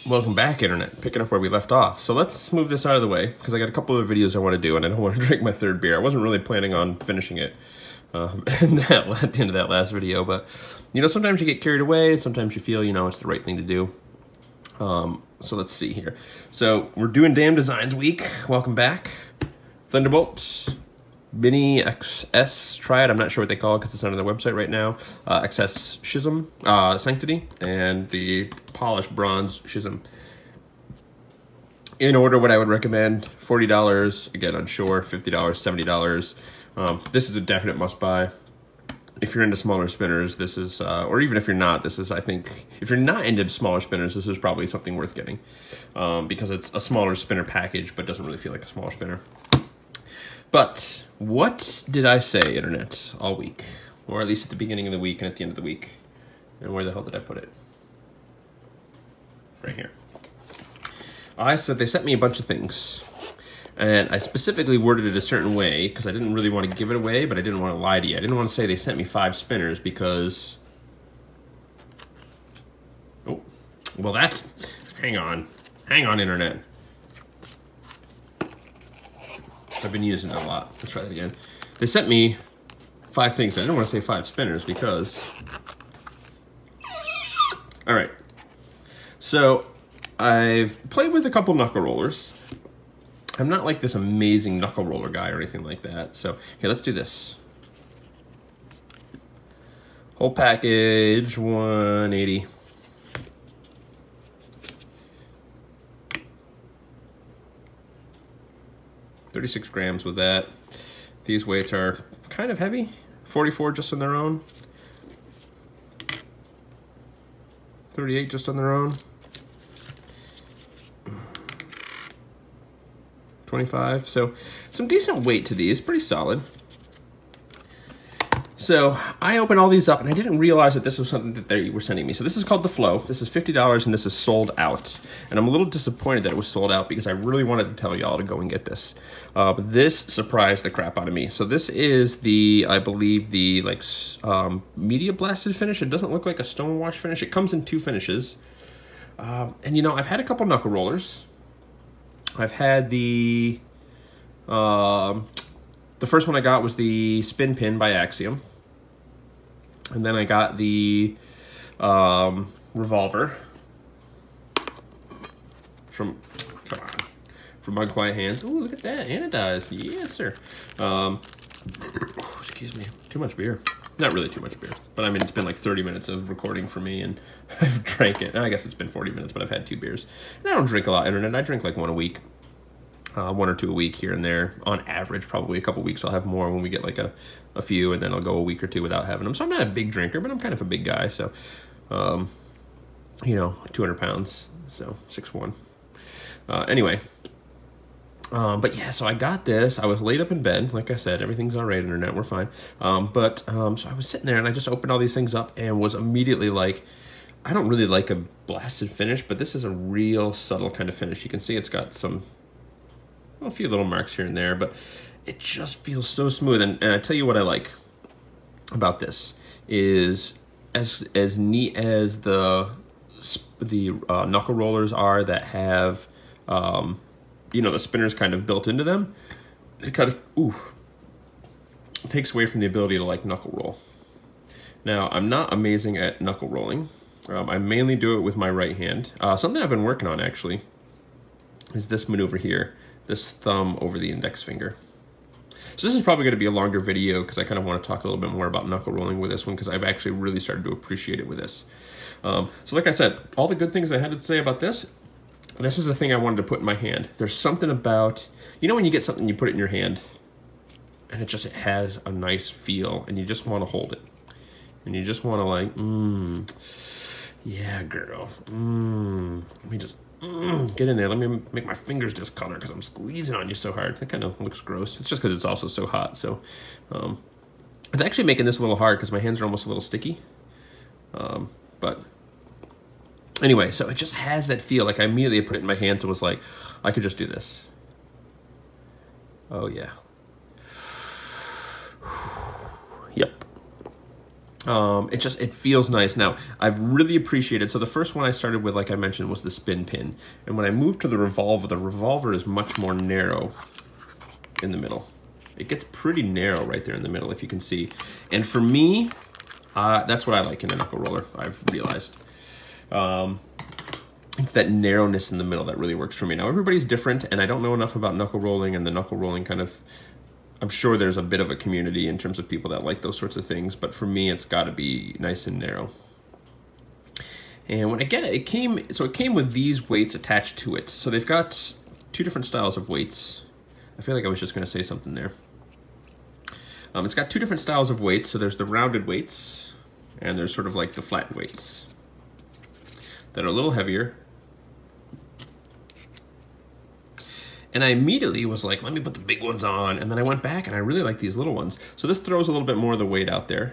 Welcome back, Internet. Picking up where we left off. So let's move this out of the way, because I got a couple of videos I want to do, and I don't want to drink my third beer. I wasn't really planning on finishing it at the end of that last video, but, you know, sometimes you get carried away, sometimes you feel, you know, it's the right thing to do. So let's see here. So we're doing Damn Designs Week. Welcome back. Thunderbolt, Mini XS Triad, I'm not sure what they call it because it's not on their website right now. XS Schism, Sanctity, and the Polished Bronze Schism. In order, what I would recommend, $40, again, unsure, $50, $70. This is a definite must-buy. If you're into smaller spinners, this is, or even if you're not, this is, I think, if you're not into smaller spinners, this is probably something worth getting. Because it's a smaller spinner package, but doesn't really feel like a smaller spinner. But what did I say, Internet, all week? Or at least at the beginning of the week and at the end of the week. And where the hell did I put it? Right here. I said they sent me a bunch of things. And I specifically worded it a certain way because I didn't really want to give it away, but I didn't want to lie to you. I didn't want to say they sent me 5 spinners because... Oh, well that's... Hang on, Internet. I've been using it a lot. Let's try that again. They sent me 5 things. I didn't want to say 5 spinners because... All right. So I've played with a couple knuckle rollers. I'm not like this amazing knuckle roller guy or anything like that. So here, let's do this. Whole package, $180. $36 grams with that. These weights are kind of heavy. 44 just on their own. 38 just on their own. 25, so some decent weight to these, pretty solid. So I opened all these up and I didn't realize that this was something that they were sending me. So this is called the Flow. This is $50 and this is sold out. And I'm a little disappointed that it was sold out because I really wanted to tell y'all to go and get this. But this surprised the crap out of me. So this is the, I believe the like media blasted finish. It doesn't look like a stone wash finish. It comes in 2 finishes. And you know, I've had a couple knuckle rollers. I've had the first one I got was the Spin Pin by Axiom. And then I got the Revolver from Mug Quiet Hands. Ooh, look at that, anodized. Yes, sir. Excuse me, too much beer. Not really too much beer, but I mean, it's been like 30 minutes of recording for me, and I've drank it. I guess it's been 40 minutes, but I've had 2 beers. And I don't drink a lot, Internet. I drink like 1 a week. 1 or 2 a week here and there. On average, probably a couple weeks I'll have more when we get like a few, and then I'll go a week or 2 without having them. So I'm not a big drinker, but I'm kind of a big guy. So, you know, 200 pounds, so 6'1". Anyway, but yeah, so I got this. I was laid up in bed. Like I said, everything's all right, Internet. We're fine. So I was sitting there and I just opened all these things up and was immediately like, I don't really like a blasted finish, but this is a real subtle kind of finish. You can see it's got a few little marks here and there, but it just feels so smooth. And I tell you what I like about this is as neat as the knuckle rollers are that have you know, the spinners kind of built into them. It kind of takes away from the ability to like knuckle roll. Now I'm not amazing at knuckle rolling. I mainly do it with my right hand. Something I've been working on actually is this maneuver here. This thumb over the index finger. So this is probably going to be a longer video because I kind of want to talk a little bit more about knuckle rolling with this one because I've actually really started to appreciate it with this. So like I said, all the good things I had to say about this is the thing I wanted to put in my hand. There's something about, you know when you get something, you put it in your hand and it has a nice feel and you just want to hold it. And you just want to like, yeah, girl. Let me just get in there. Let me make my fingers discolor because I'm squeezing on you so hard. That kind of looks gross. It's just because it's also so hot. So it's actually making this a little hard because my hands are almost a little sticky. But anyway, so it just has that feel. Like I immediately put it in my hands and was like, I could just do this. Oh yeah. Yep. It feels nice. Now, I've really appreciated, so the first one I started with, like I mentioned, was the spin pin. And when I moved to the revolver is much more narrow in the middle. It gets pretty narrow right there in the middle, if you can see. And for me, that's what I like in a knuckle roller, I've realized. It's that narrowness in the middle that really works for me. Now, everybody's different, and I don't know enough about knuckle rolling and the knuckle rolling kind of, I'm sure there's a bit of a community in terms of people that like those sorts of things, but for me, it's got to be nice and narrow. And when I get it, it came with these weights attached to it. So they've got two different styles of weights. I feel like I was just going to say something there. It's got two different styles of weights. So there's the rounded weights, and there's sort of like the flat weights that are a little heavier. And I immediately was like, let me put the big ones on. And then I went back and I really like these little ones. So this throws a little bit more of the weight out there.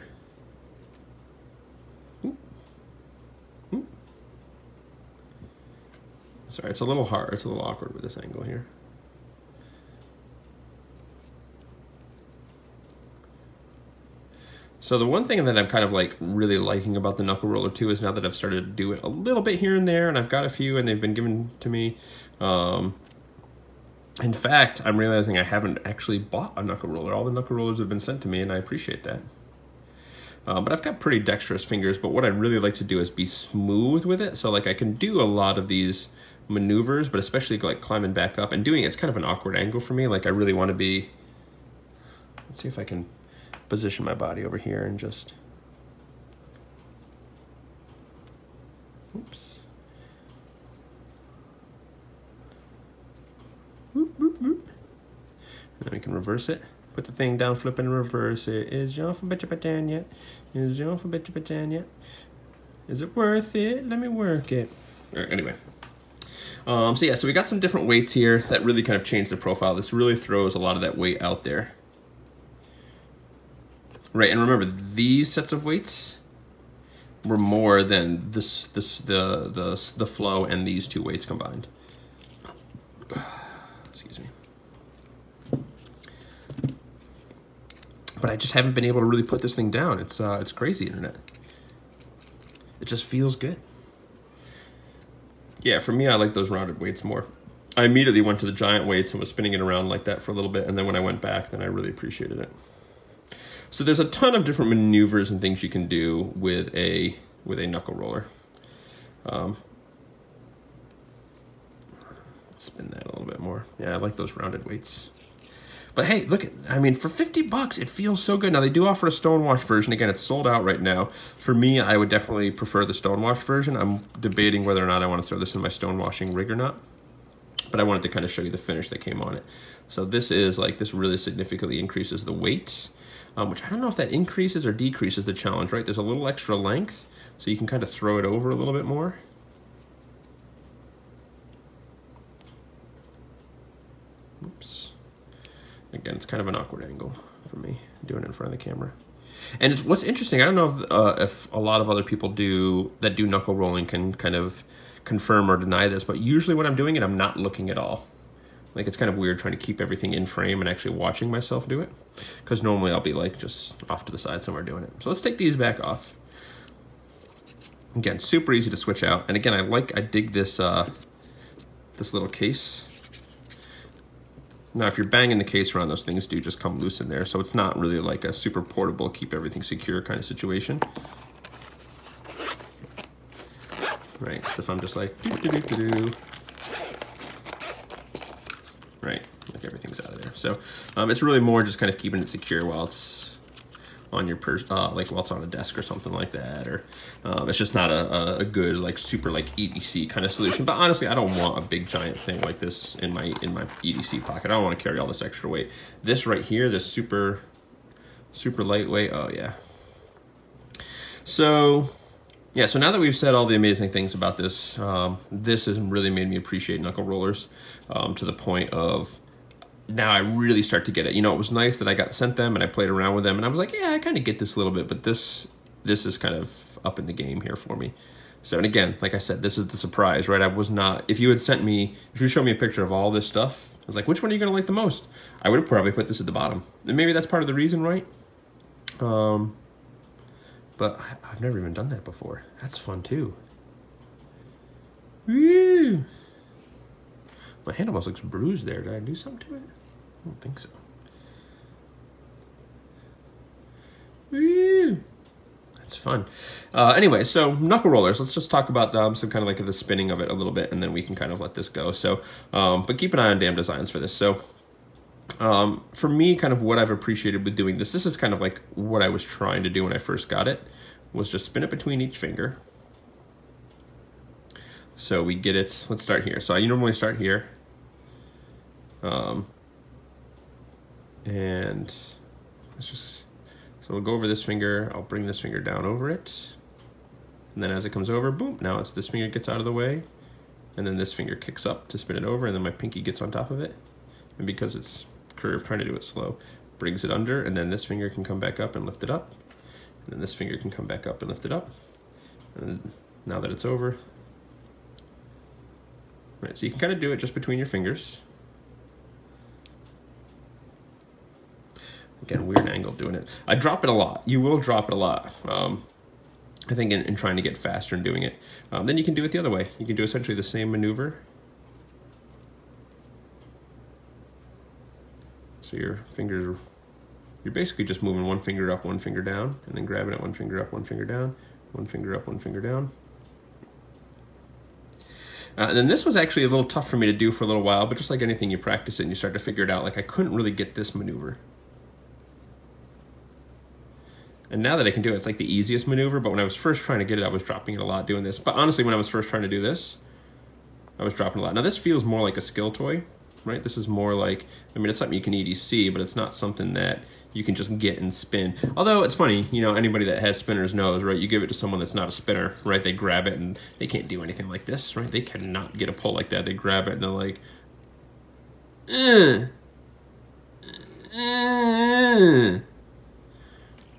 Ooh. Ooh. Sorry, it's a little hard. It's a little awkward with this angle here. So the one thing that I'm kind of like really liking about the knuckle roller too is now that I've started to do it a little bit here and there, and I've got a few and they've been given to me. In fact, I'm realizing I haven't actually bought a knuckle roller. All the knuckle rollers have been sent to me, and I appreciate that. But I've got pretty dexterous fingers, but what I'd really like to do is be smooth with it. So like I can do a lot of these maneuvers, but especially like climbing back up and doing it's kind of an awkward angle for me. Like I really want to be, let's see if I can position my body over here and just, oops. Boop, boop, boop. Then we can reverse it. Put the thing down, flip and reverse it. Is your for betcha yet? Is your for betcha yet? Is it worth it? Let me work it. All right, anyway. So yeah, so we got some different weights here that really kind of change the profile. This really throws a lot of that weight out there. Right, and remember, these sets of weights were more than the flow and these two weights combined. But I just haven't been able to really put this thing down. It's crazy, internet. It just feels good. Yeah, for me, I like those rounded weights more. I immediately went to the giant weights and was spinning it around like that for a little bit, and then when I went back, then I really appreciated it. So there's a ton of different maneuvers and things you can do with a knuckle roller. Spin that a little bit more. Yeah, I like those rounded weights. But hey, look, I mean, for 50 bucks, it feels so good. Now, they do offer a stonewash version. Again, it's sold out right now. For me, I would definitely prefer the stonewash version. I'm debating whether or not I want to throw this in my stonewashing rig or not. But I wanted to kind of show you the finish that came on it. So this is like, this really significantly increases the weight, which I don't know if that increases or decreases the challenge, right? There's a little extra length, so you can kind of throw it over a little bit more. Oops. Again, it's kind of an awkward angle for me, doing it in front of the camera. And it's, what's interesting, I don't know if a lot of other people that do knuckle rolling can kind of confirm or deny this, but usually when I'm doing it, I'm not looking at all. Like, it's kind of weird trying to keep everything in frame and actually watching myself do it, because normally I'll be like just off to the side somewhere doing it. So let's take these back off. Again, super easy to switch out. And again, I dig this this little case. Now, if you're banging the case around, those things do just come loose in there, so it's not really like a super portable, keep everything secure kind of situation. Right, so if I'm just like, doo-doo-doo-doo-doo. Right, like everything's out of there. So it's really more just kind of keeping it secure while it's on your like while it's on a desk or something like that, or it's just not a good like super like EDC kind of solution. But honestly, I don't want a big giant thing like this in my EDC pocket. I don't want to carry all this extra weight. This right here, this super lightweight. Oh yeah. So yeah, so now that we've said all the amazing things about this, this has really made me appreciate knuckle rollers to the point of now I really start to get it. You know, it was nice that I got sent them and I played around with them and I was like, yeah, I kind of get this a little bit, but this is kind of up in the game here for me. So, and again, like I said, this is the surprise, right? I was not, if you showed me a picture of all this stuff, I was like, which one are you going to like the most? I would have probably put this at the bottom. And maybe that's part of the reason, right? but I've never even done that before. That's fun too. Woo! My hand almost looks bruised there. Did I do something to it? I don't think so. Woo! That's fun. Anyway, so knuckle rollers. Let's just talk about some kind of like the spinning of it a little bit, and then we can kind of let this go. So, but keep an eye on Damn Designs for this. So, for me, kind of what I've appreciated with doing this is kind of like what I was trying to do when I first got it, was just spin it between each finger. So we get it, let's start here. So I normally start here. And let's just, so we'll go over this finger, I'll bring this finger down over it. And then as it comes over, boom, now it's this finger gets out of the way. And then this finger kicks up to spin it over, and then my pinky gets on top of it. And because it's curved, trying to do it slow, brings it under, and then this finger can come back up and lift it up. And then this finger can come back up and lift it up. And now that it's over, right, so you can kind of do it just between your fingers. Again, weird angle doing it. I drop it a lot. You will drop it a lot. I think in trying to get faster and doing it. Then you can do it the other way. You can do essentially the same maneuver. So your fingers, you're basically just moving one finger up, one finger down, and then grabbing it one finger up, one finger down, one finger up, one finger down. And then this was actually a little tough for me to do for a little while, but just like anything, you practice it and you start to figure it out. Like I couldn't really get this maneuver. And now that I can do it, it's like the easiest maneuver, but when I was first trying to get it, I was dropping it a lot doing this. But honestly, when I was first trying to do this, I was dropping a lot. Now this feels more like a skill toy, right? This is more like, I mean, it's something you can EDC, but it's not something that you can just get and spin. Although it's funny, you know, anybody that has spinners knows, right? You give it to someone that's not a spinner, right? They grab it and they can't do anything like this, right? They cannot get a pull like that. They grab it and they're like,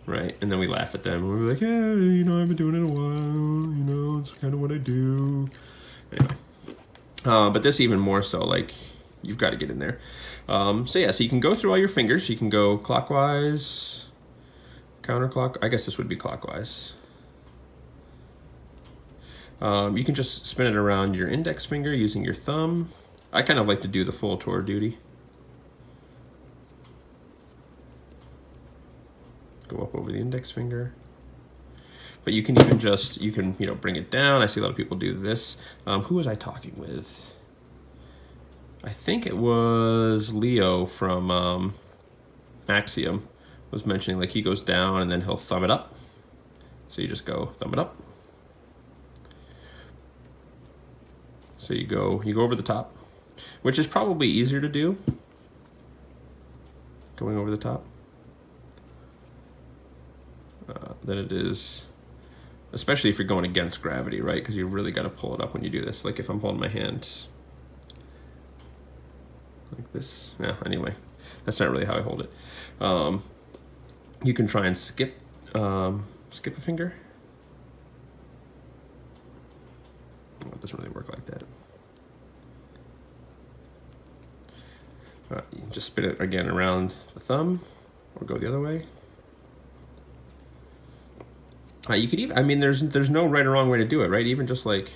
right? And then we laugh at them. And we're like, yeah, you know, I've been doing it a while. You know, it's kind of what I do. Anyway, but this even more so, like, you've got to get in there. So yeah, so you can go through all your fingers. You can go clockwise, counterclockwise. I guess this would be clockwise. You can just spin it around your index finger using your thumb. I kind of like to do the full tour duty. Go up over the index finger. But you can even just, you know, bring it down. I see a lot of people do this. Who was I talking with? I think it was Leo from Axiom was mentioning, like, he goes down and then he'll thumb it up. So you just go thumb it up. So you go over the top, which is probably easier to do, going over the top, than it is, especially if you're going against gravity, right? Because you really got to pull it up when you do this. Like if I'm holding my hand like this, yeah, anyway, that's not really how I hold it. You can try and skip a finger. Oh, it doesn't really work like that. You can just spin it again around the thumb or go the other way. You could even, I mean, there's no right or wrong way to do it, right? Even just like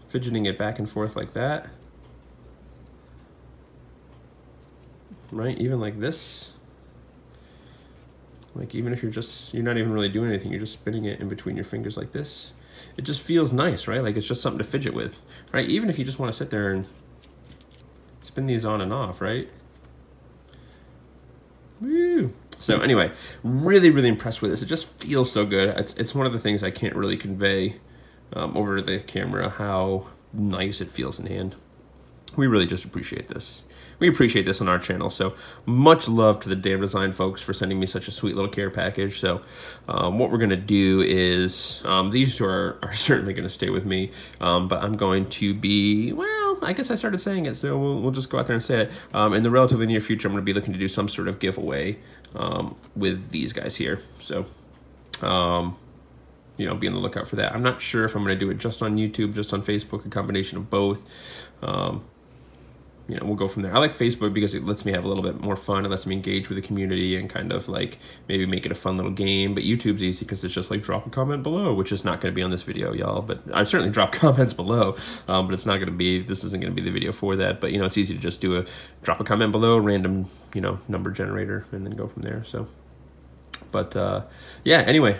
fidgeting it back and forth like that. Right, even like this. Like even if you're not even really doing anything, you're just spinning it in between your fingers like this. It just feels nice, right? Like it's just something to fidget with, right? Even if you just want to sit there and spin these on and off, right? Woo! So anyway, really, really impressed with this. It just feels so good. It's one of the things I can't really convey over the camera, how nice it feels in hand. We really just appreciate this. We appreciate this on our channel. So much love to the Damn Design folks for sending me such a sweet little care package. So what we're going to do is, these two are certainly going to stay with me, but I'm going to be, well, I guess I started saying it, so we'll just go out there and say it. In the relatively near future, I'm going to be looking to do some sort of giveaway with these guys here. So, you know, be on the lookout for that. I'm not sure if I'm going to do it just on YouTube, just on Facebook, a combination of both. you know, we'll go from there. I like Facebook because it lets me have a little bit more fun. It lets me engage with the community and kind of like maybe make it a fun little game. But YouTube's easy because it's just like drop a comment below, which is not going to be on this video, y'all. But I've certainly dropped comments below, but it's not going to be, this isn't going to be the video for that. But, you know, it's easy to just do drop a comment below, random, you know, number generator, and then go from there. So, but yeah, anyway,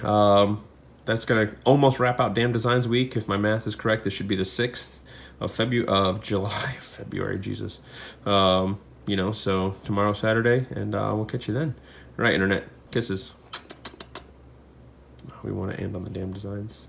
that's going to almost wrap out Damn Designs Week. If my math is correct, this should be the 6th of February, Jesus. You know, so tomorrow, Saturday, and we'll catch you then. All right, Internet, kisses. We want to end on the Damn Designs.